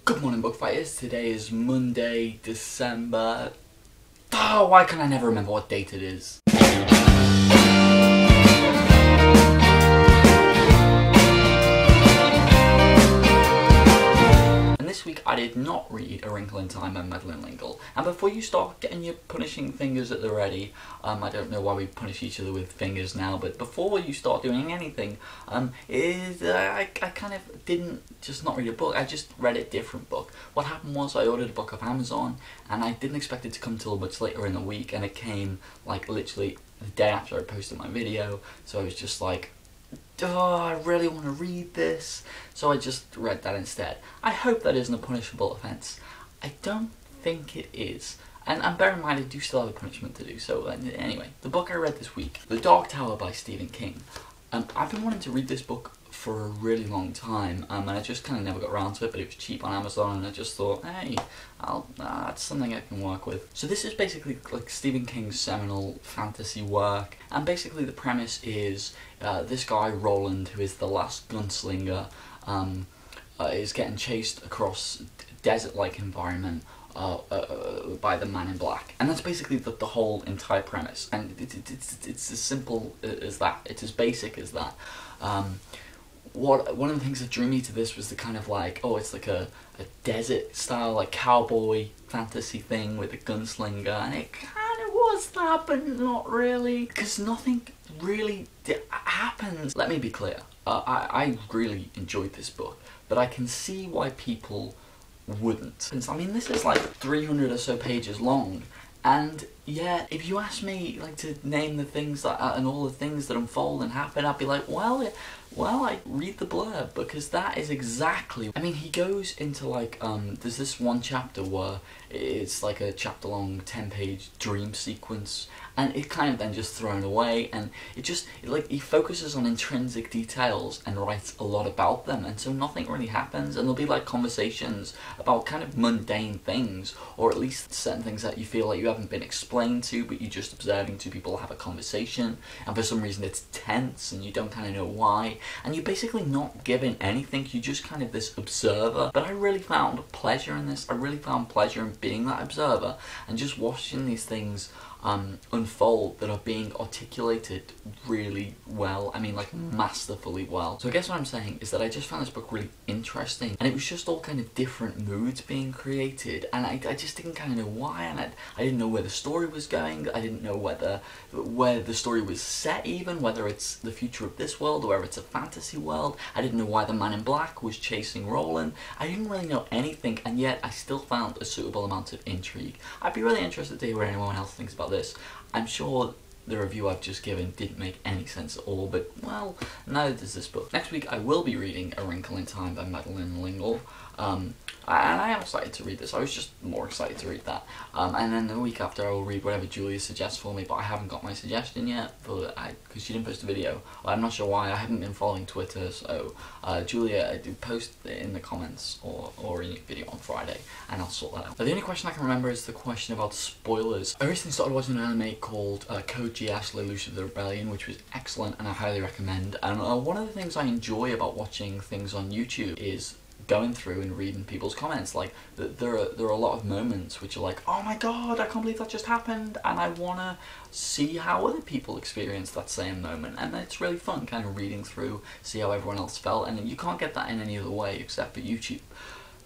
Good morning, book fighters. Today is Monday, December. Oh, why can I never remember what date it is? And this week I did not read A Wrinkle in Time by Wrinkle. And before you start getting your punishing fingers at the ready, I don't know why we punish each other with fingers now, but before you start doing anything, I kind of didn't just not read a book, I just read a different book. What happened was I ordered a book off Amazon, and I didn't expect it to come till much later in the week, and it came like literally the day after I posted my video, so I was just like, oh, I really want to read this, so I just read that instead. I hope that isn't a punishable offence. I don't think it is. And bear in mind, I do still have a punishment to do, so anyway. The book I read this week, The Dark Tower by Stephen King. I've been wanting to read this book for a really long time, and I just kind of never got around to it, but it was cheap on Amazon, and I just thought, hey, that's something I can work with. So this is basically like Stephen King's seminal fantasy work, and basically the premise is this guy, Roland, who is the last gunslinger, is getting chased across desert-like environment by the man in black, and that's basically the whole entire premise, and it's as simple as that, it's as basic as that. One of the things that drew me to this was the kind of like, oh, it's like a desert style, like cowboy fantasy thing with a gunslinger, and it kind of was that, but not really, because nothing really happens. Let me be clear, I really enjoyed this book, but I can see why people wouldn't. I mean, this is like 300 or so pages long, and yeah, if you ask me like to name the things that and all the things that unfold and happen, I'd be like, well, I read the blurb, because that is exactly. I mean, he goes into like there's this one chapter where it's like a chapter long 10-page dream sequence, and it kind of then just thrown away, and like he focuses on intrinsic details and writes a lot about them, and so nothing really happens, and there'll be like conversations about kind of mundane things, or at least certain things that you feel like you haven't been explained to, but you're just observing two people have a conversation, and for some reason it's tense and you don't kind of know why, and you're basically not given anything, you're just kind of this observer. But I really found pleasure in this. I really found pleasure in being that observer and just watching these things unfold that are being articulated really well. I mean, like masterfully well. So I guess what I'm saying is that I just found this book really interesting, and it was just all kind of different moods being created, and I just didn't kind of know why, and I didn't know where the story was going. I didn't know where the story was set, even whether it's the future of this world or whether it's a fantasy world. I didn't know why the man in black was chasing Roland. I didn't really know anything, and yet I still found a suitable amount of intrigue. I'd be really interested to hear what anyone else thinks about this. I'm sure the review I've just given didn't make any sense at all, but, well, neither does this book. Next week I will be reading A Wrinkle in Time by Wrinkle. And I am excited to read this. I was just more excited to read that. And then the week after I will read whatever Julia suggests for me, but I haven't got my suggestion yet, because she didn't post a video. Well, I'm not sure why. I haven't been following Twitter, so Julia, do post it in the comments or in your video on Friday, and I'll sort that out. But the only question I can remember is the question about spoilers. I recently started watching an anime called Code Geass: Lelouch of the Rebellion, which was excellent, and I highly recommend. And one of the things I enjoy about watching things on YouTube is going through and reading people's comments. Like, there are a lot of moments which are like, oh my god, I can't believe that just happened, and I want to see how other people experience that same moment, and it's really fun kind of reading through, see how everyone else felt, and you can't get that in any other way except for YouTube.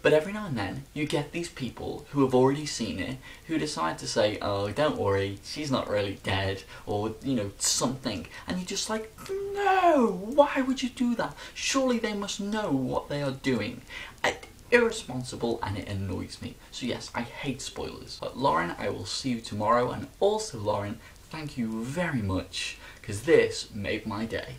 But every now and then, you get these people who have already seen it, who decide to say, oh, don't worry, she's not really dead, or, you know, something. And you're just like, no, why would you do that? Surely they must know what they are doing. Irresponsible, and it annoys me. So yes, I hate spoilers. But Lauren, I will see you tomorrow, and also Lauren, thank you very much, because this made my day.